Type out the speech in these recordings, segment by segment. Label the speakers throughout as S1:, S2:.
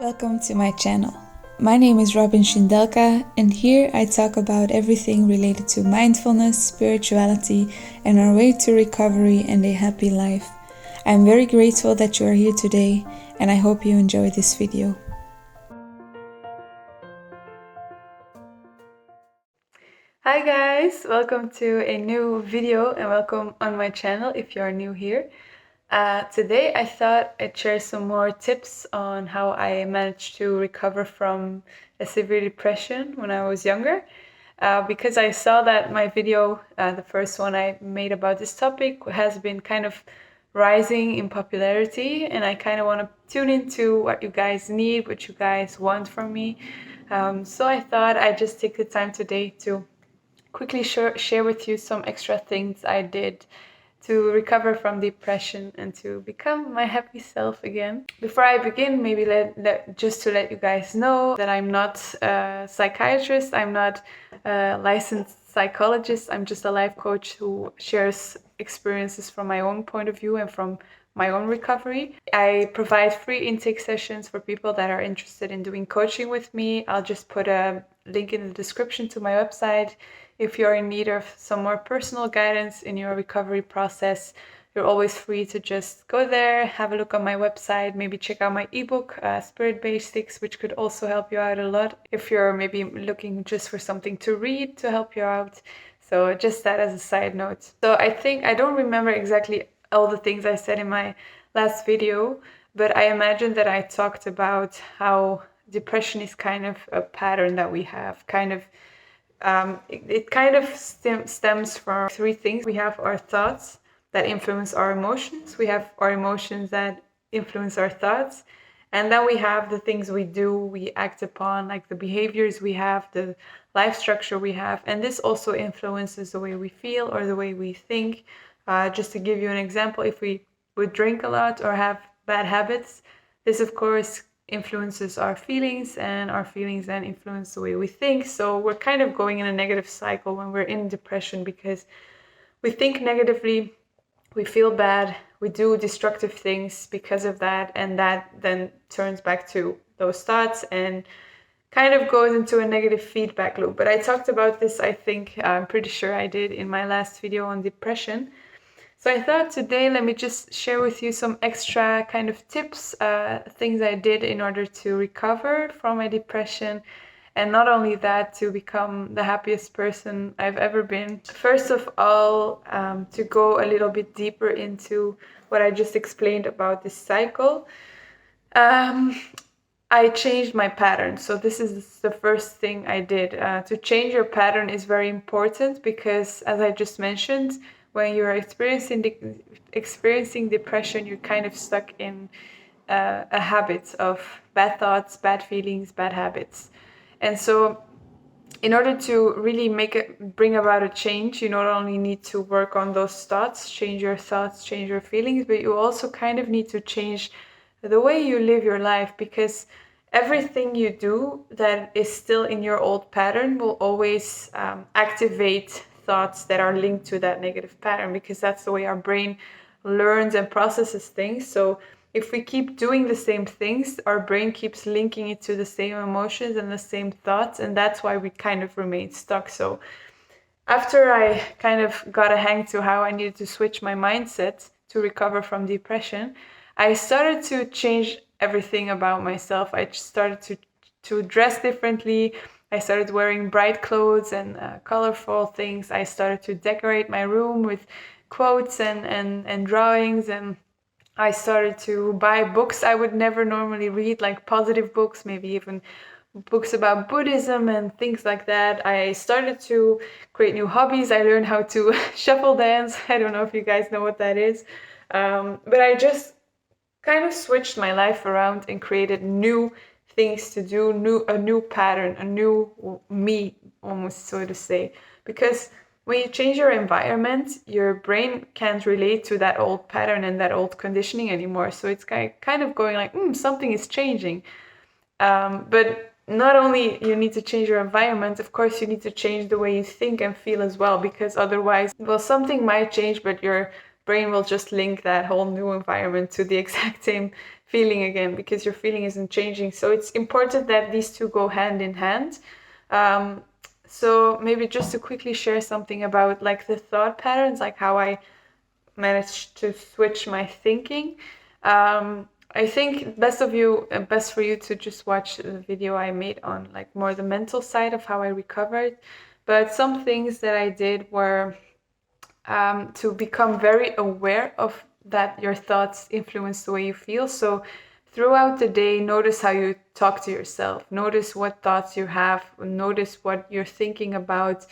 S1: Welcome to my channel. My name is Schindelka, and here I talk about everything related to mindfulness, spirituality, and our way to recovery and a happy life. I'm very grateful that you are here today, and I hope you enjoy this video. Hi guys, welcome to a new video and welcome on my channel if you are new here. Today I thought I'd share some more tips on how I managed to recover from a severe depression when I was younger. Because I saw that my video, the first one I made about this topic, has been kind of rising in popularity, and I kind of want to tune into what you guys need, what you guys want from me. So I thought I'd just take the time today to quickly share with you some extra things I did to recover from depression and to become my happy self again. Before I begin, maybe just to let you guys know that I'm not a psychiatrist, I'm not a licensed psychologist, I'm just a life coach who shares experiences from my own point of view and from my own recovery. I provide free intake sessions for people that are interested in doing coaching with me. I'll just put a link in the description to my website. If you're in need of some more personal guidance in your recovery process, you're always free to just go there, have a look on my website, maybe check out my ebook, Spirit Basics, which could also help you out a lot if you're maybe looking just for something to read to help you out. So just that as a side note. So I don't remember exactly all the things I said in my last video, but I imagine that I talked about how depression is kind of a pattern that we have, it kind of stems from three things. We have our thoughts that influence our emotions. We have our emotions that influence our thoughts. And then we have the things we act upon, like the behaviors we have, the life structure we have. And this also influences the way we feel or the way we think. Just to give you an example, if we would drink a lot or have bad habits, this of course influences our feelings, and our feelings then influence the way we think. So we're kind of going in a negative cycle when we're in depression, because we think negatively, we feel bad, we do destructive things because of that, and that then turns back to those thoughts and kind of goes into a negative feedback loop. But I talked about this, I'm pretty sure I did, in my last video on depression. So I thought today, let me just share with you some extra kind of tips, things I did in order to recover from my depression, and not only that, to become the happiest person I've ever been. First of all, to go a little bit deeper into what I just explained about this cycle, I changed my pattern. So this is the first thing I did. To change your pattern is very important because, as I just mentioned, when you're experiencing depression, you're kind of stuck in a habit of bad thoughts, bad feelings, bad habits. And so in order to really bring about a change, you not only need to work on those thoughts, change your feelings, but you also kind of need to change the way you live your life, because everything you do that is still in your old pattern will always activate thoughts that are linked to that negative pattern, because that's the way our brain learns and processes things. So if we keep doing the same things, our brain keeps linking it to the same emotions and the same thoughts, and that's why we kind of remain stuck. So after I kind of got a hang to how I needed to switch my mindset to recover from depression, I started to change everything about myself. I started to dress differently. I started wearing bright clothes and colorful things. I started to decorate my room with quotes and drawings, and I started to buy books I would never normally read, like positive books, maybe even books about Buddhism and things like that. I started to create new hobbies. I learned how to shuffle dance. I don't know if you guys know what that is, but I just kind of switched my life around and created new things to do, a new pattern, a new me, almost, so to say. Because when you change your environment, your brain can't relate to that old pattern and that old conditioning anymore. So it's kind of going like, something is changing. But not only you need to change your environment, of course you need to change the way you think and feel as well, because otherwise, well, something might change, but your brain will just link that whole new environment to the exact same feeling again, because your feeling isn't changing. So it's important that these two go hand in hand. So maybe just to quickly share something about like the thought patterns, like how I managed to switch my thinking. I think best for you to just watch the video I made on like more the mental side of how I recovered. But some things that I did were to become very aware of that your thoughts influence the way you feel. So throughout the day, notice how you talk to yourself, notice what thoughts you have, notice what you're thinking about,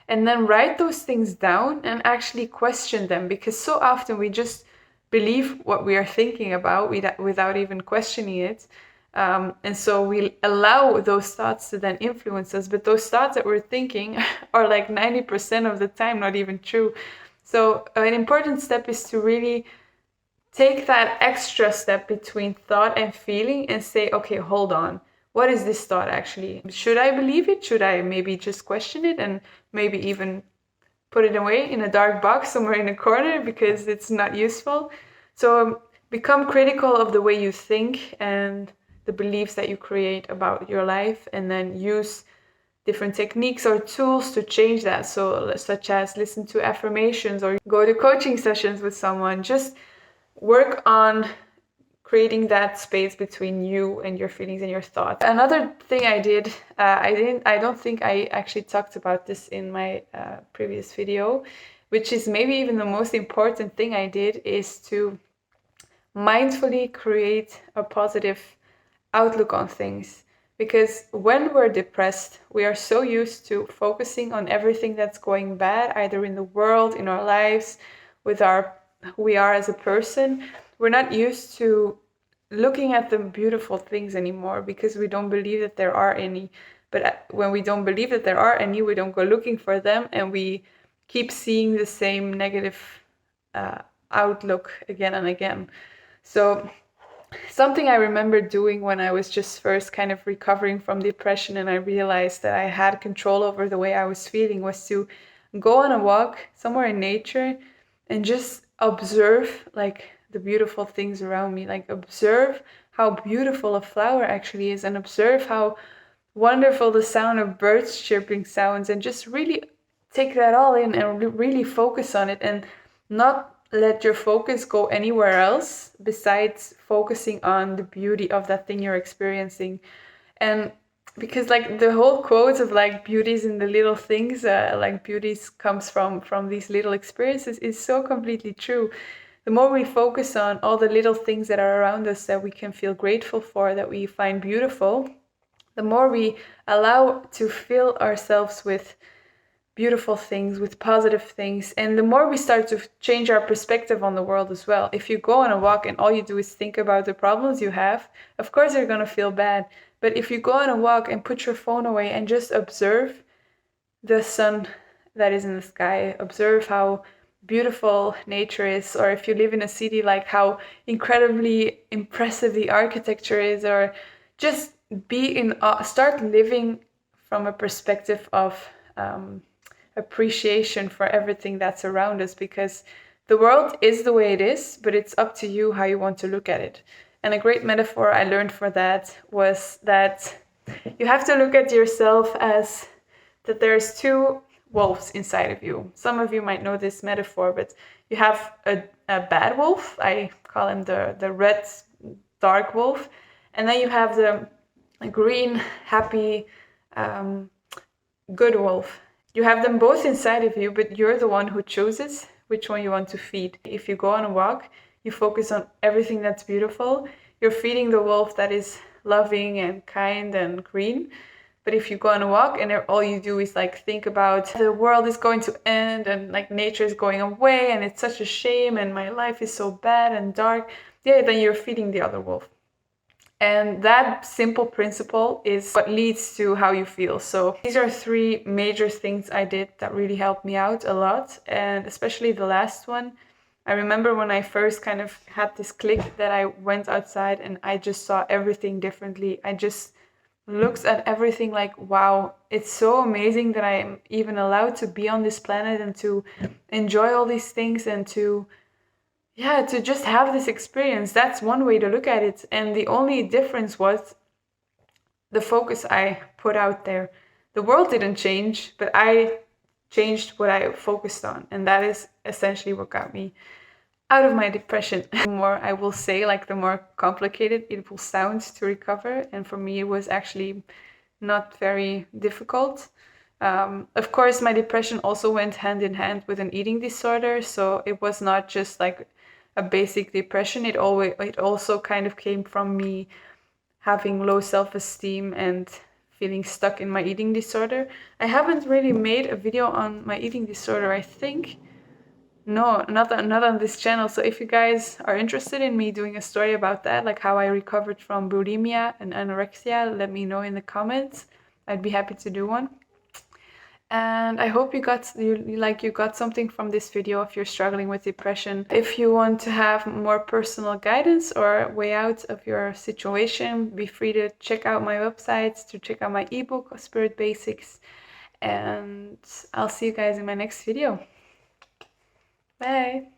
S1: and then write those things down and actually question them, because so often we just believe what we are thinking about without even questioning it. And so we allow those thoughts to then influence us, but those thoughts that we're thinking are like 90% of the time not even true. So an important step is to really take that extra step between thought and feeling and say, okay, hold on. What is this thought actually? Should I believe it? Should I maybe just question it and maybe even put it away in a dark box somewhere in a corner because it's not useful? So become critical of the way you think and the beliefs that you create about your life, and then use different techniques or tools to change that. So such as listen to affirmations or go to coaching sessions with someone. Just work on creating that space between you and your feelings and your thoughts. Another thing I did, I don't think I actually talked about this in my previous video, which is maybe even the most important thing I did, is to mindfully create a positive outlook on things. Because when we're depressed, we are so used to focusing on everything that's going bad, either in the world, in our lives, with who we are as a person. We're not used to looking at the beautiful things anymore because we don't believe that there are any. But when we don't believe that there are any, we don't go looking for them, and we keep seeing the same negative outlook again and again. So something I remember doing when I was just first kind of recovering from depression and I realized that I had control over the way I was feeling was to go on a walk somewhere in nature and just observe like the beautiful things around me, like observe how beautiful a flower actually is, and observe how wonderful the sound of birds chirping sounds, and just really take that all in and really focus on it, and not let your focus go anywhere else besides focusing on the beauty of that thing you're experiencing. And because like the whole quote of like beauties in the little things, like beauties comes from these little experiences, is so completely true. The more we focus on all the little things that are around us that we can feel grateful for, that we find beautiful, the more we allow to fill ourselves with beautiful things, with positive things, and the more we start to change our perspective on the world as well. If you go on a walk and all you do is think about the problems you have, of course you're going to feel bad. But if you go on a walk and put your phone away and just observe the sun that is in the sky, observe how beautiful nature is, or if you live in a city, like how incredibly impressive the architecture is, or just start living from a perspective of appreciation for everything that's around us, because the world is the way it is, but it's up to you how you want to look at it. And a great metaphor I learned for that was that you have to look at yourself as that there's two wolves inside of you. Some of you might know this metaphor, but you have a bad wolf. I call him the red dark wolf. And then you have the green, happy, good wolf. You have them both inside of you, but you're the one who chooses which one you want to feed. If you go on a walk, you focus on everything that's beautiful. You're feeding the wolf that is loving and kind and green. But if you go on a walk and all you do is like think about the world is going to end and like nature is going away and it's such a shame and my life is so bad and dark, then you're feeding the other wolf. And that simple principle is what leads to how you feel. So these are three major things I did that really helped me out a lot. And especially the last one. I remember when I first kind of had this click that I went outside and I just saw everything differently. I just looked at everything like, wow, it's so amazing that I am even allowed to be on this planet and to enjoy all these things and to yeah, to just have this experience. That's one way to look at it. And the only difference was the focus I put out there. The world didn't change, but I changed what I focused on. And that is essentially what got me out of my depression. The more I will say, like the more complicated it will sound to recover. And for me, it was actually not very difficult. Of course, my depression also went hand in hand with an eating disorder. So it was not just like a basic depression. It also kind of came from me having low self-esteem and feeling stuck in my eating disorder. I haven't really made a video on my eating disorder, I think. No, not on this channel. So if you guys are interested in me doing a story about that, like how I recovered from bulimia and anorexia, let me know in the comments. I'd be happy to do one. And I hope you got something from this video if you're struggling with depression. If you want to have more personal guidance or way out of your situation, be free to check out my websites, to check out my ebook, Spirit Basics. And I'll see you guys in my next video. Bye!